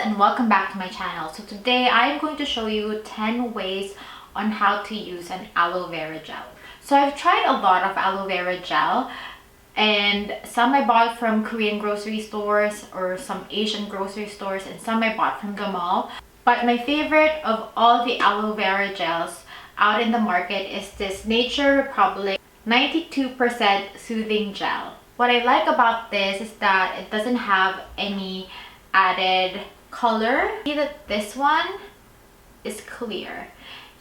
and welcome back to my channel. So today I am going to show you 10 ways on how to use an aloe vera gel. So I've tried a lot of aloe vera gel, and some I bought from Korean grocery stores or some Asian grocery stores, and some I bought from the mall. But my favorite of all the aloe vera gels out in the market is this Nature Republic 92% Soothing Gel. What I like about this is that it doesn't have any added color. See that this one is clear.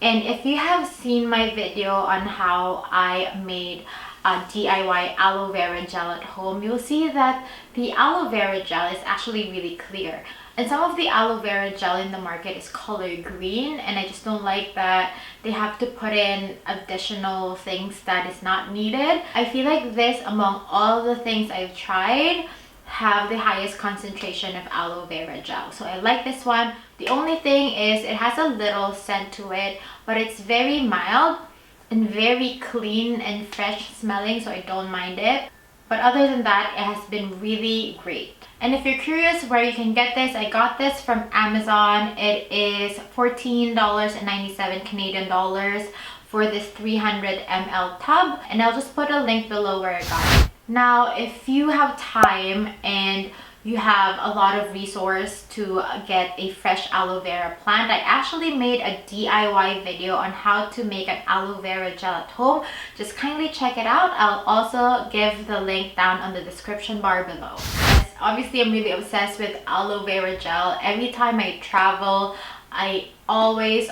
And if you have seen my video on how I made a DIY aloe vera gel at home, you'll see that the aloe vera gel is actually really clear. And some of the aloe vera gel in the market is color green, and I just don't like that they have to put in additional things that is not needed. I feel like this, among all the things I've tried, have the highest concentration of aloe vera gel. So I like this one. The only thing is it has a little scent to it, but it's very mild and very clean and fresh smelling, so I don't mind it. But other than that, it has been really great. And if you're curious where you can get this, I got this from Amazon. It is $14.97 Canadian dollars for this 300 ml tub, and I'll just put a link below where I got it. Now, if you have time and you have a lot of resource to get a fresh aloe vera plant, I actually made a DIY video on how to make an aloe vera gel at home. Just kindly check it out. I'll also give the link down on the description bar below. Obviously, I'm really obsessed with aloe vera gel. Every time I travel, I always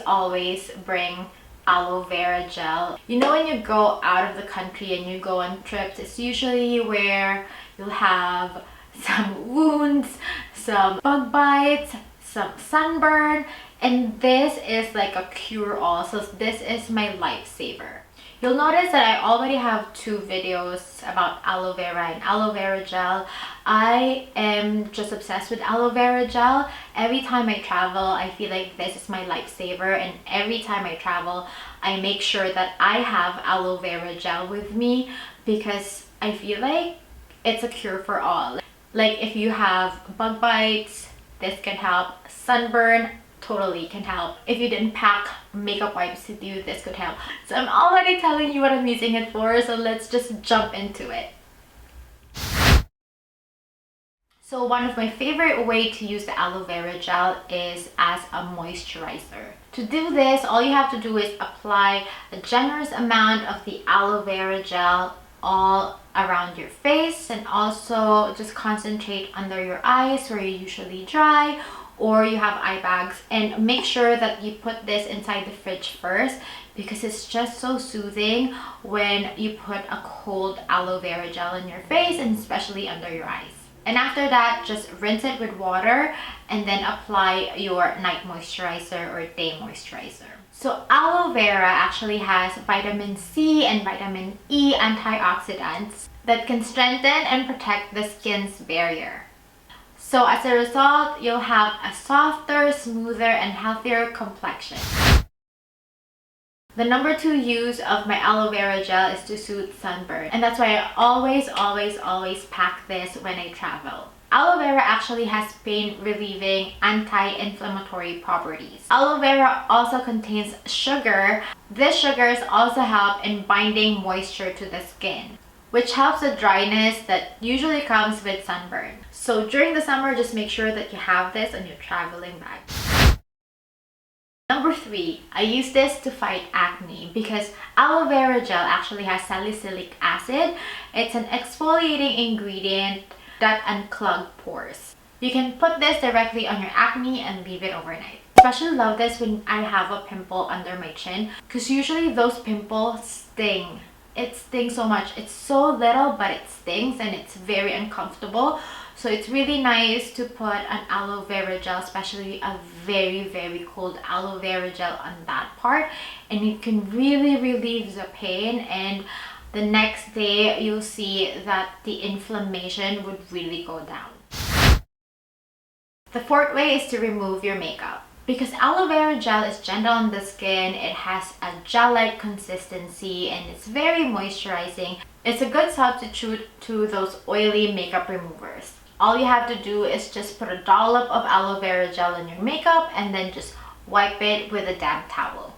bring aloe vera gel. You know, when you go out of the country and you go on trips, it's usually where you'll have some wounds, some bug bites, some sunburn, and this is like a cure-all. So this is my lifesaver. You'll notice that I already have 2 videos about aloe vera and aloe vera gel. I am just obsessed with aloe vera gel. Every time I travel, I feel like this is my lifesaver, and every time I travel, I make sure that I have aloe vera gel with me because I feel like it's a cure for all. Like if you have bug bites, this can help. Sunburn totally can help. If you didn't pack makeup wipes with you, this could help. So I'm already telling you what I'm using it for, so let's just jump into it. So one of my favorite ways to use the aloe vera gel is as a moisturizer. To do this, all you have to do is apply a generous amount of the aloe vera gel all around your face, and also just concentrate under your eyes where you're usually dry or you have eye bags, and make sure that you put this inside the fridge first because it's just so soothing when you put a cold aloe vera gel in your face, and especially under your eyes. And after that, just rinse it with water and then apply your night moisturizer or day moisturizer. So aloe vera actually has vitamin C and vitamin E antioxidants that can strengthen and protect the skin's barrier. So as a result, you'll have a softer, smoother, and healthier complexion. The number 2 use of my aloe vera gel is to soothe sunburn, and that's why I always pack this when I travel. Aloe vera actually has pain-relieving, anti-inflammatory properties. Aloe vera also contains sugar. These sugars also help in binding moisture to the skin, which helps the dryness that usually comes with sunburn. So during the summer, just make sure that you have this on your traveling bag. Number 3, I use this to fight acne because aloe vera gel actually has salicylic acid. It's an exfoliating ingredient that unclog pores. You can put this directly on your acne and leave it overnight. I especially love this when I have a pimple under my chin because usually those pimples sting. It stings so much. It's so little, but it stings and it's very uncomfortable. So it's really nice to put an aloe vera gel, especially a very cold aloe vera gel on that part, and it can really relieve the pain, and the next day you'll see that the inflammation would really go down. The 4th way is to remove your makeup. Because aloe vera gel is gentle on the skin, it has a gel-like consistency, and it's very moisturizing. It's a good substitute to those oily makeup removers. All you have to do is just put a dollop of aloe vera gel in your makeup and then just wipe it with a damp towel.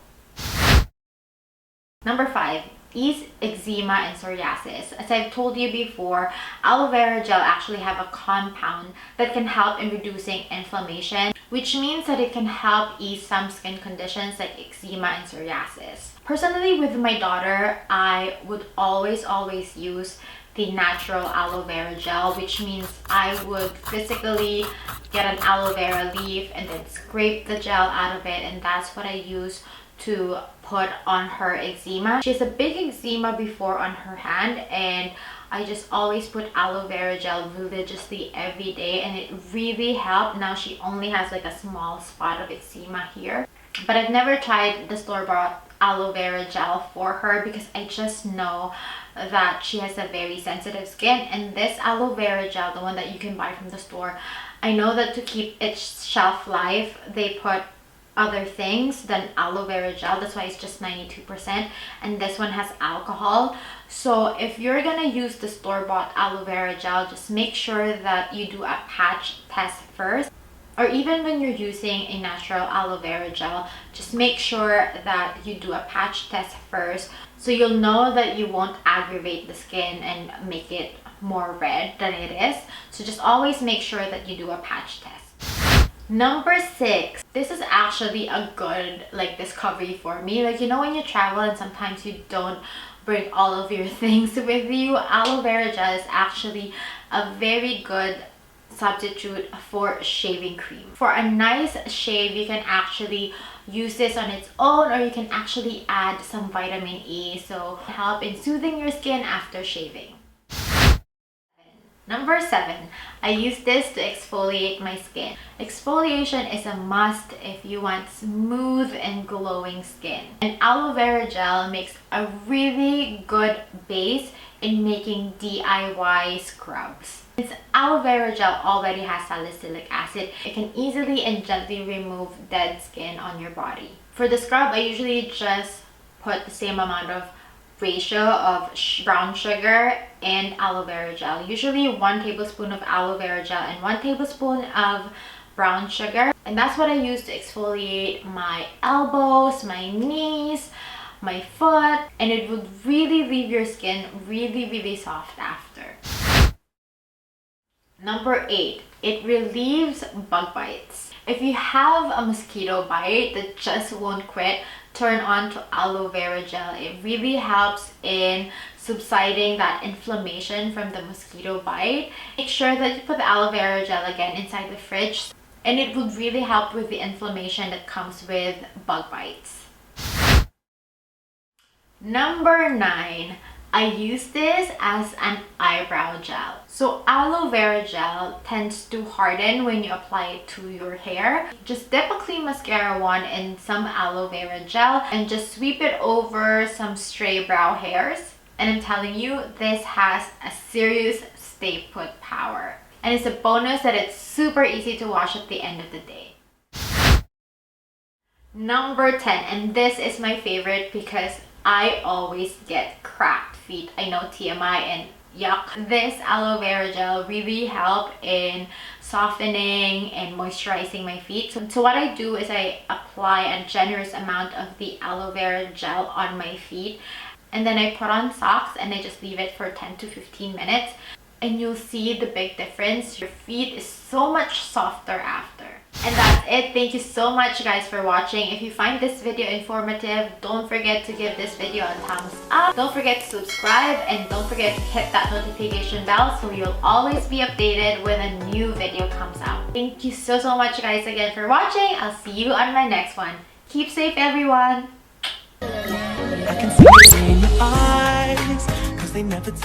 Number 5, ease eczema and psoriasis. As I've told you before, aloe vera gel actually have a compound that can help in reducing inflammation, which means that it can help ease some skin conditions like eczema and psoriasis. Personally, with my daughter, I would always use the natural aloe vera gel, which means I would physically get an aloe vera leaf and then scrape the gel out of it, and that's what I use to put on her eczema. She has a big eczema before on her hand, and I just always put aloe vera gel religiously every day, and it really helped. Now she only has like a small spot of eczema here, but I've never tried the store-bought aloe vera gel for her because I just know that she has a very sensitive skin. And this aloe vera gel, the one that you can buy from the store, I know that to keep its shelf life they put other things than aloe vera gel. That's why it's just 92%, and this one has alcohol. So if you're gonna use the store-bought aloe vera gel, just make sure that you do a patch test first. Or even when you're using a natural aloe vera gel, just make sure that you do a patch test first, so you'll know that you won't aggravate the skin and make it more red than it is. So just always make sure that you do a patch test. Number 6, this is actually a good discovery for me. Like, you know, when you travel and sometimes you don't bring all of your things with you, aloe vera gel is actually a very good substitute for shaving cream. For a nice shave, you can actually use this on its own, or you can actually add some vitamin E, so help in soothing your skin after shaving. Number 7, I use this to exfoliate my skin. Exfoliation is a must if you want smooth and glowing skin. And aloe vera gel makes a really good base in making DIY scrubs. Since aloe vera gel already has salicylic acid, it can easily and gently remove dead skin on your body. For the scrub, I usually just put the same amount of ratio of brown sugar and aloe vera gel. Usually 1 tablespoon of aloe vera gel and 1 tablespoon of brown sugar. And that's what I use to exfoliate my elbows, my knees, my foot, and it would really leave your skin really soft after. Number 8, it relieves bug bites. If you have a mosquito bite that just won't quit, turn on to aloe vera gel. It really helps in subsiding that inflammation from the mosquito bite. Make sure that you put the aloe vera gel again inside the fridge, and it would really help with the inflammation that comes with bug bites. Number 9, I use this as an eyebrow gel. So aloe vera gel tends to harden when you apply it to your hair. Just dip a clean mascara wand in some aloe vera gel and just sweep it over some stray brow hairs. And I'm telling you, this has a serious stay put power. And it's a bonus that it's super easy to wash at the end of the day. Number 10, and this is my favorite because I always get cracked feet. I know, TMI and yuck. This aloe vera gel really help in softening and moisturizing my feet. So what I do is I apply a generous amount of the aloe vera gel on my feet, and then I put on socks and I just leave it for 10 to 15 minutes, and you'll see the big difference. Your feet is so much softer after. And that's it. Thank you so much guys for watching. If you find this video informative, don't forget to give this video a thumbs up. Don't forget to subscribe, and don't forget to hit that notification bell so you'll always be updated when a new video comes out. Thank you so much guys again for watching. I'll see you on my next one. Keep safe everyone. I can see it in your eyes, 'cause they never